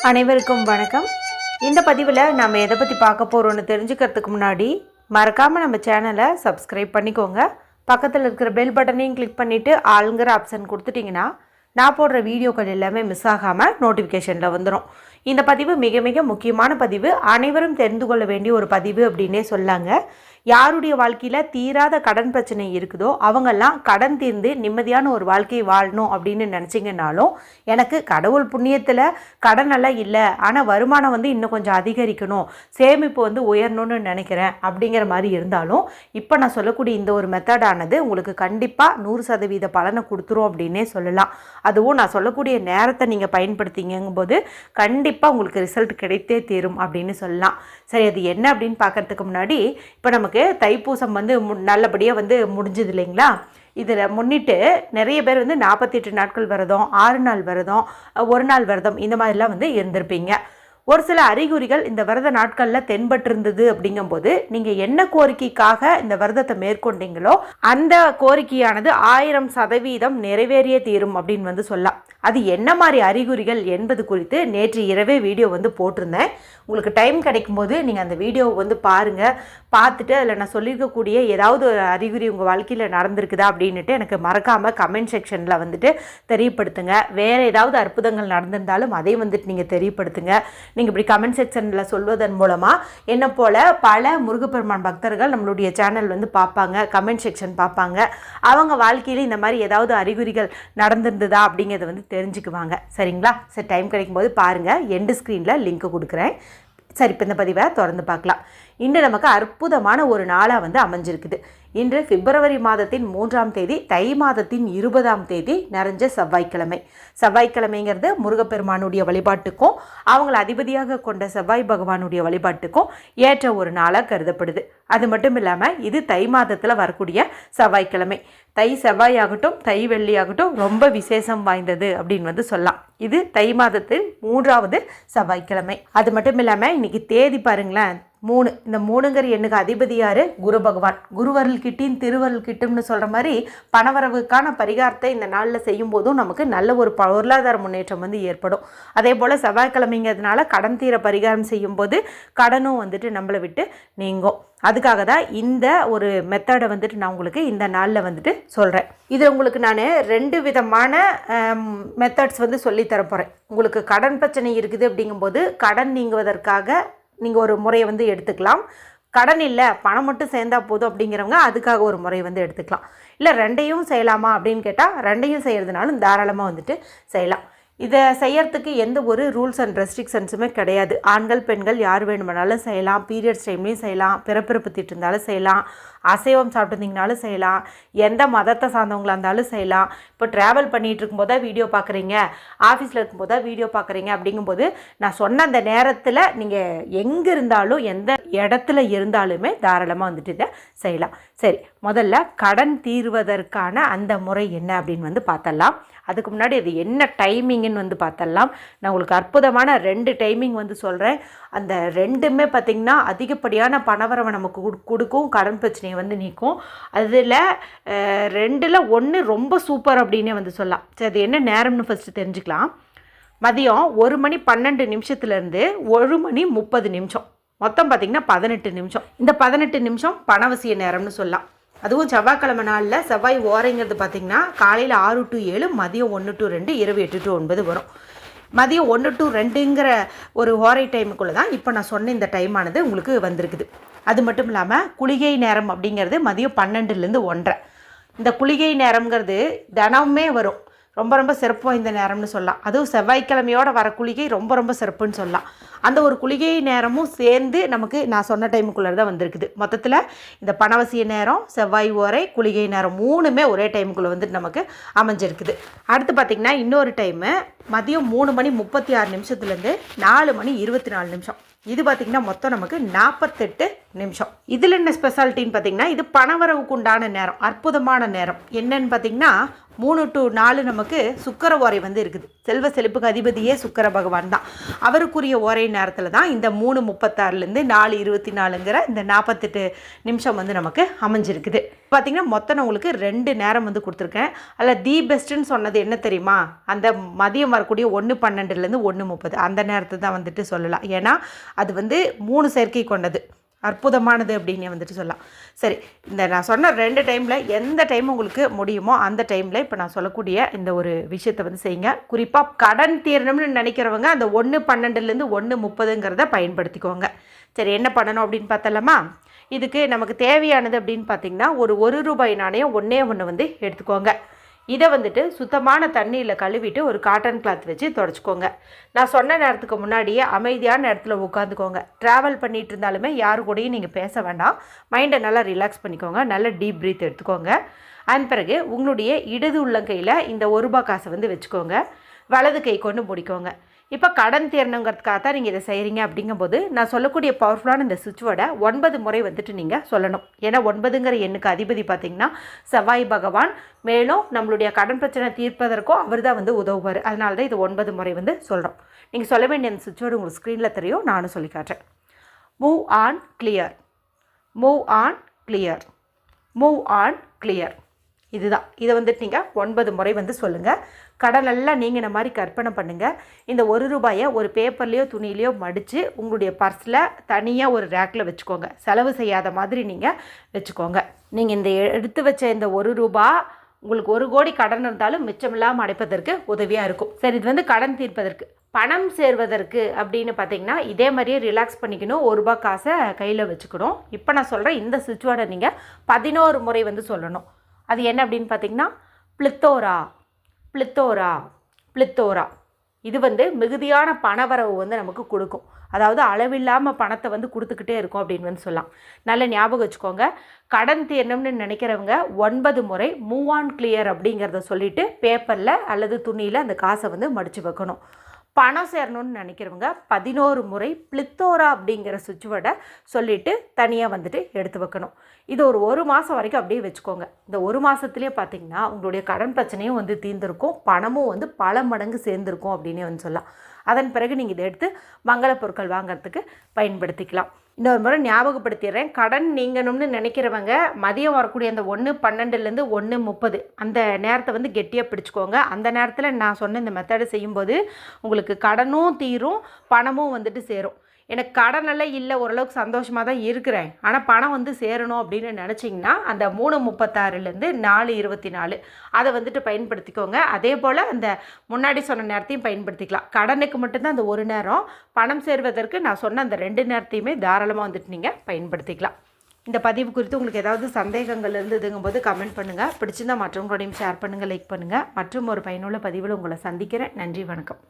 அனைவருக்கும் வணக்கம். இந்த பதிவில் நம்ம எதை பற்றி பார்க்க போகிறோன்னு தெரிஞ்சுக்கிறதுக்கு முன்னாடி மறக்காமல் நம்ம சேனலை சப்ஸ்கிரைப் பண்ணிக்கோங்க. பக்கத்தில் இருக்கிற பெல் பட்டனையும் கிளிக் பண்ணிவிட்டு ஆளுங்கிற ஆப்ஷன் கொடுத்துட்டிங்கன்னா நான் போடுற வீடியோக்கள் எல்லாமே மிஸ் ஆகாமல் நோட்டிஃபிகேஷனில் வந்துடும். இந்த பதிவு மிக மிக முக்கியமான பதிவு, அனைவரும் தெரிந்து கொள்ள வேண்டிய ஒரு பதிவு அப்படின்னே சொல்லாங்க. யாருடைய வாழ்க்கையில் தீராத கடன் பிரச்சனை இருக்குதோ அவங்கெல்லாம் கடன் தீர்ந்து நிம்மதியான ஒரு வாழ்க்கையை வாழணும் அப்படின்னு நினச்சிங்கனாலும், எனக்கு கடவுள் புண்ணியத்தில் கடன் எல்லாம் இல்லை, ஆனால் வருமானம் இன்னும் கொஞ்சம் அதிகரிக்கணும், சேமிப்பு உயரணும்னு நினைக்கிறேன் அப்படிங்கிற மாதிரி இருந்தாலும், இப்போ நான் சொல்லக்கூடிய இந்த ஒரு மெத்தடானது உங்களுக்கு கண்டிப்பாக 100% பலனை கொடுத்துரும் அப்படின்னே சொல்லலாம். அதுவும் நான் சொல்லக்கூடிய நேரத்தை நீங்கள் பயன்படுத்திங்கும்போது கண்டிப்பாக உங்களுக்கு ரிசல்ட் கிடைத்தே தீரும் அப்படின்னு சொல்லலாம். சரி, அது என்ன அப்படின்னு பார்க்கறதுக்கு முன்னாடி இப்போ நமக்கு தைப்பூசம் நல்லபடியாக முடிஞ்சது இல்லைங்களா? இதில் முன்னிட்டு நிறைய பேர் 48 நாட்கள் விரதம், 6 நாள் விரதம், 1 நாள் விரதம் இந்த மாதிரிலாம் இருந்திருப்பீங்க. ஒரு சில அறிகுறிகள் இந்த விரத நாட்களில் தென்பட்டிருந்தது. அப்படிங்கும்போது நீங்கள் என்ன கோரிக்கைக்காக இந்த விரதத்தை மேற்கொண்டீங்களோ அந்த கோரிக்கையானது 1000% நிறைவேறிய தீரும் அப்படின்னு சொல்லலாம். அது என்ன மாதிரி அறிகுறிகள் என்பது குறித்து நேற்று இரவே வீடியோ போட்டிருந்தேன். உங்களுக்கு டைம் கிடைக்கும்போது நீங்கள் அந்த வீடியோவை பாருங்கள். பார்த்துட்டு அதில் நான் சொல்லியிருக்கக்கூடிய ஏதாவது ஒரு அறிகுறி உங்கள் வாழ்க்கையில் நடந்திருக்குதா அப்படின்ட்டு எனக்கு மறக்காமல் கமெண்ட் செக்ஷனில் தெரியப்படுத்துங்க. வேறு ஏதாவது அற்புதங்கள் நடந்திருந்தாலும் அதை நீங்கள் தெரியப்படுத்துங்க. நீங்கள் இப்படி கமெண்ட் செக்ஷனில் சொல்வதன் மூலமாக என்ன போல் பல முருகப்பெருமான் பக்தர்கள் நம்மளுடைய சேனல் பார்ப்பாங்க, கமெண்ட் செக்ஷன் பார்ப்பாங்க. அவங்க வாழ்க்கையில் இந்த மாதிரி ஏதாவது அறிகுறிகள் நடந்திருந்ததா அப்படிங்கிறத தெரிஞ்சுக்குவாங்க. சரிங்களா? சரி, டைம் கிடைக்கும்போது பாருங்கள். எண்டு ஸ்க்ரீனில் லிங்க் கொடுக்குறேன். சரி, இப்போ இந்த பதிவை தொடர்ந்து பார்க்கலாம். இன்று நமக்கு அற்புதமான ஒரு நாளாக அமைஞ்சிருக்குது. இன்று பிப்ரவரி மாதத்தின் 3ஆம் தேதி, தை மாதத்தின் 20ஆம் தேதி, நிறைஞ்ச செவ்வாய்க்கிழமை. செவ்வாய்க்கிழமைங்கிறது முருகப்பெருமானுடைய வழிபாட்டுக்கும் அவங்களை அதிபதியாக கொண்ட செவ்வாய் பகவானுடைய வழிபாட்டுக்கும் ஏற்ற ஒரு நாளாக கருதப்படுது. அது மட்டும் இல்லாமல் இது தை மாதத்தில் வரக்கூடிய செவ்வாய்க்கிழமை. தை செவ்வாயாகட்டும், தை வெள்ளியாகட்டும் ரொம்ப விசேஷம் வாய்ந்தது அப்படின்னு சொல்லலாம். இது தை மாதத்தின் 3ஆவது செவ்வாய்க்கிழமை. அது மட்டும் இல்லாமல் இன்னைக்கு தேதி பாருங்களேன், 3. இந்த 3ங்கிற எண்ணுக்கு அதிபதி யார்? குரு பகவான். குருவருள் கிட்டின் திருவருள் கிட்டும்னு சொல்கிற மாதிரி பணவரவுக்கான பரிகாரத்தை இந்த நாளில் செய்யும் போதும் நமக்கு நல்ல ஒரு பொருளாதார முன்னேற்றம் ஏற்படும். அதே போல் செவ்வாய்க்கிழமைங்கிறதுனால கடன் தீர பரிகாரம் செய்யும்போது கடனும் நம்மளை விட்டு நீங்கும். அதுக்காக தான் இந்த ஒரு மெத்தடை நான் உங்களுக்கு இந்த நாளில் சொல்கிறேன். இதில் உங்களுக்கு நான் 2 விதமான மெத்தட்ஸ் சொல்லித்தர போகிறேன். உங்களுக்கு கடன் பிரச்சனை இருக்குது அப்படிங்கும்போது கடன் நீங்குவதற்காக நீங்கள் ஒரு முறையை எடுத்துக்கலாம். கடன் இல்லை, பணம் மட்டும் சேர்ந்தா போதும் அப்படிங்கிறவங்க அதுக்காக ஒரு முறை எடுத்துக்கலாம். இல்லை 2ஐயும் செய்யலாமா அப்படின்னு கேட்டால் 2ஐயும் செய்கிறதுனாலும் தாராளமாக செய்யலாம். இதை செய்யறதுக்கு எந்த ஒரு ரூல்ஸ் அண்ட் ரெஸ்ட்ரிக்ஷன்ஸுமே கிடையாது. ஆண்கள் பெண்கள் யார் வேணுமானாலும் செய்யலாம். பீரியட்ஸ் டைம்லையும் செய்யலாம், பிறப்பிறப்பு திட்டு இருந்தாலும் செய்யலாம், அசைவம் சாப்பிட்டுருந்தீங்கனாலும் செய்யலாம், எந்த மதத்தை சார்ந்தவங்களாக இருந்தாலும் செய்யலாம். இப்போ ட்ராவல் பண்ணிகிட்டு இருக்கும்போது வீடியோ பார்க்குறீங்க, ஆஃபீஸில் இருக்கும்போது வீடியோ பார்க்குறீங்க அப்படிங்கும்போது நான் சொன்ன அந்த நேரத்தில் நீங்கள் எங்கே இருந்தாலும் எந்த இடத்துல இருந்தாலுமே தாராளமாக இதை செய்யலாம். சரி, முதல்ல கடன் தீர்வதற்கான அந்த முறை என்ன அப்படின்னு பார்த்தரலாம். அதுக்கு முன்னாடி அது என்ன டைமிங்குன்னு பார்த்தரலாம். நான் உங்களுக்கு அற்புதமான 2 டைமிங் சொல்கிறேன். அந்த 2மே பார்த்திங்கன்னா அதிகப்படியான பணவரவை நமக்கு கொடுக்கும், கடன் பிரச்சனையை நீக்கும். அதில் 2ல் 1 ரொம்ப சூப்பர் அப்படின்னே சொல்லலாம். சரி, அது என்ன நேரம்னு ஃபஸ்ட்டு தெரிஞ்சுக்கலாம். மதியம் 1 மணி 12 நிமிஷத்துலேருந்து 1 மணி 30 நிமிஷம், மொத்தம் பார்த்திங்கன்னா 18 நிமிஷம். இந்த 18 நிமிஷம் பணவசிய நேரம்னு சொல்லலாம். அதுவும் செவ்வாய்க்கிழமை நாளில் செவ்வாய் ஓரைங்கிறது பார்த்திங்கன்னா காலையில் 6 to 7, மதியம் 1 to 2, இரவு 8 to 9 வரும். மதியம் 1 to 2ங்கிற ஒரு ஓரை டைமுக்குள்ளே தான் இப்போ நான் சொன்ன இந்த டைமானது உங்களுக்கு வந்திருக்குது. அது மட்டும் இல்லாமல் குளிகை நேரம் அப்படிங்கிறது மதியம் 12லேருந்து 1:30. இந்த குளிகை நேரம்ங்கிறது தினமுமே வரும். ரொம்ப ரொம்ப சிறப்பு வாய்ந்த நேரம்னு சொல்லலாம். அதுவும் செவ்வாய்க்கிழமையோட வர குளிகை ரொம்ப ரொம்ப சிறப்புன்னு சொல்லலாம். அந்த ஒரு குளிகை நேரமும் சேர்ந்து நமக்கு நான் சொன்ன டைமுக்குள்ளே தான் வந்திருக்குது. மொத்தத்தில் இந்த பணவசிய நேரம், செவ்வாய் ஓரை, குளிகை நேரம் 3மே ஒரே டைமுக்குள்ளே நமக்கு அமைஞ்சிருக்குது. அடுத்து பார்த்திங்கன்னா இன்னொரு டைமு மதியம் 3 மணி 36 நிமிஷத்துலேருந்து 4 மணி 24 நிமிஷம். இது பார்த்திங்கன்னா மொத்தம் நமக்கு 48 நிமிஷம். இதில் என்ன ஸ்பெஷாலிட்டின்னு பார்த்திங்கன்னா இது பணவரவுக்கு உண்டான நேரம், அற்புதமான நேரம். என்னன்னு பார்த்திங்கன்னா 3 to 4 நமக்கு சுக்கிர ஓரை வந்து இருக்குது. செல்வ செழிப்புக்கு அதிபதியே சுக்கிர பகவான் தான். அவருக்குரிய ஓரை நேரத்தில் தான் இந்த 3:36லேருந்து 4:24ங்கிற இந்த 48 நிமிஷம் வந்து நமக்கு அமைஞ்சிருக்குது. பார்த்திங்கன்னா மொத்தம் நான் உங்களுக்கு 2 நேரம் வந்து கொடுத்துருக்கேன். அதில் தி பெஸ்ட்டுன்னு சொன்னது என்ன தெரியுமா, அந்த மதியம் வரக்கூடிய 1:12லேருந்து 1:30 அந்த நேரத்தை தான் வந்துட்டு சொல்லலாம். ஏன்னா அது வந்து 3 சேர்க்கை கொண்டது, அற்புதமானது அப்படின்னு வந்துட்டு சொல்லலாம். சரி, இந்த நான் சொன்ன 2 டைமில் எந்த டைம் உங்களுக்கு முடியுமோ அந்த டைமில் இப்போ நான் சொல்லக்கூடிய இந்த ஒரு விஷயத்தை வந்து செய்யுங்க. குறிப்பாக கடன் தீரணும்னு நினைக்கிறவங்க அந்த 1:12லேருந்து 1:30ங்கிறத பயன்படுத்திக்கோங்க. சரி, என்ன பண்ணணும் அப்படின்னு பார்த்தலாமா? இதுக்கு நமக்கு தேவையானது அப்படின்னு பார்த்திங்கன்னா ஒரு ₹1 நாணயம் ஒன்று வந்து எடுத்துக்கோங்க. இதை வந்துட்டு சுத்தமான தண்ணியில் கழுவிட்டு ஒரு காட்டன் கிளாத் வச்சு தொடச்சிக்கோங்க. நான் சொன்ன நேரத்துக்கு முன்னாடியே அமைதியான இடத்துல உட்காந்துக்கோங்க. ட்ராவல் பண்ணிகிட்டு இருந்தாலுமே யாரு கூடயும் நீங்கள் பேச வேண்டாம். மைண்டை நல்லா ரிலாக்ஸ் பண்ணிக்கோங்க. நல்ல டீப் ப்ரீத் எடுத்துக்கோங்க. அதன் பிறகு உங்களுடைய இடது உள்ளங்கையில் இந்த ₹1 காசை வந்து வச்சுக்கோங்க. வலது கை கொண்டு முடிக்கோங்க. இப்போ கடன் தீரணுங்கிறதுக்காக தான் நீங்கள் இதை செய்கிறீங்க. அப்படிங்கும்போது நான் சொல்லக்கூடிய பவர்ஃபுல்லான இந்த சுவிட்ச் வேர்டை 9 முறை வந்துட்டு நீங்கள் சொல்லணும். ஏன்னா 9ங்கிற எண்ணுக்கு அதிபதி பார்த்திங்கன்னா செவ்வாய் பகவான். மேலும் நம்மளுடைய கடன் பிரச்சனை தீர்ப்பதற்கும் அவர் தான் வந்து உதவுவார். அதனால தான் இது 9 முறை வந்து சொல்கிறோம். நீங்கள் சொல்ல வேண்டிய அந்த சுவிட்ச் வேர்டு உங்களுக்கு ஸ்க்ரீனில் தெரியும், நானும் சொல்லி காட்டுறேன். Move on clear, move on clear, move on clear. இதுதான். இதை வந்துட்டு நீங்கள் 9 முறை வந்து சொல்லுங்கள். கடனெல்லாம் நீங்கின மாதிரி கற்பனை பண்ணுங்கள். இந்த ₹1 ஒரு பேப்பர்லேயோ துணியிலையோ மடித்து உங்களுடைய பர்ஸில் தனியாக ஒரு ரேக்கில் வச்சுக்கோங்க. செலவு செய்யாத மாதிரி நீங்கள் வச்சுக்கோங்க. நீங்கள் இந்த எடுத்து வச்ச இந்த ₹1 உங்களுக்கு 1 கோடி கடன் இருந்தாலும் மிச்சமில்லாமல் அடைப்பதற்கு உதவியாக இருக்கும். சரி, இது வந்து கடன் தீர்ப்பதற்கு. பணம் சேர்வதற்கு அப்படின்னு பார்த்தீங்கன்னா இதே மாதிரியே ரிலாக்ஸ் பண்ணிக்கணும். ₹1 காசை கையில் வச்சுக்கணும். இப்போ நான் சொல்கிறேன் இந்த சுவிட்ச் வேர்டை நீங்கள் 11 முறை வந்து சொல்லணும். அது என்ன அப்படின்னு பார்த்தீங்கன்னா பிளித்தோரா, பிளித்தோரா, பிளித்தோரா. இது வந்து மிகுதியான பணவரவு வந்து நமக்கு கொடுக்கும். அதாவது அளவில்லாமல் பணத்தை வந்து கொடுத்துக்கிட்டே இருக்கும் அப்படின்னு வந்து சொல்லலாம். நல்ல ஞாபகம் வச்சுக்கோங்க. கடன் தீரணும்னு நினைக்கிறவங்க 9 முறை மூவ் ஆன் கிளியர் அப்படிங்கிறத சொல்லிவிட்டு பேப்பரில் அல்லது துணியில் அந்த காசை வந்து மடித்து வைக்கணும். பணம் சேரணும்னு நினைக்கிறவங்க 11 முறை பிளித்தோரா அப்படிங்கிற சுவிட்ச் வேர்டை சொல்லிவிட்டு தனியாக வந்துட்டு எடுத்து வைக்கணும். இது ஒரு மாதம் வரைக்கும் அப்படியே வச்சுக்கோங்க. இந்த 1 மாதத்துலேயே பார்த்திங்கன்னா உங்களுடைய கடன் பிரச்சனையும் வந்து தீர்ந்துருக்கும், பணமும் வந்து பல மடங்கு சேர்ந்துருக்கும் அப்படின்னே வந்து சொல்லலாம். அதன் பிறகு நீங்கள் இதை எடுத்து மங்கள பொருட்கள் வாங்கிறதுக்கு பயன்படுத்திக்கலாம். இன்னொரு முறை ஞாபகப்படுத்திடுறேன். கடன் நீங்கணும்னு நினைக்கிறவங்க மதியம் வரக்கூடிய அந்த 1:12லேருந்து 1:30 அந்த நேரத்தை வந்து கெட்டியாக பிடிச்சிக்கோங்க. அந்த நேரத்தில் நான் சொன்ன இந்த மெத்தடை செய்யும்போது உங்களுக்கு கடனும் தீரும், பணமும் வந்துட்டு சேரும். எனக்கு கடனெல்லாம் இல்லை, ஓரளவுக்கு சந்தோஷமாக தான் இருக்கிறேன், ஆனால் பணம் வந்து சேரணும் அப்படின்னு நினச்சிங்கன்னா அந்த 3:36லேருந்து 4:24 அதை வந்துட்டு பயன்படுத்திக்கோங்க. அதே போல் அந்த முன்னாடி சொன்ன நேரத்தையும் பயன்படுத்திக்கலாம். கடனுக்கு மட்டும்தான் அந்த 1 நேரம், பணம் சேர்வதற்கு நான் சொன்ன அந்த 2 நேரத்தையுமே தாராளமாக வந்துட்டு நீங்கள் பயன்படுத்திக்கலாம். இந்த பதிவு குறித்து உங்களுக்கு ஏதாவது சந்தேகங்கள் இருந்ததுங்கும்போது கமெண்ட் பண்ணுங்கள். பிடிச்சிருந்தால் மற்றவங்களோடையும் ஷேர் பண்ணுங்கள், லைக் பண்ணுங்கள். மற்றும் ஒரு பயனுள்ள பதிவில் உங்களை சந்திக்கிறேன். நன்றி, வணக்கம்.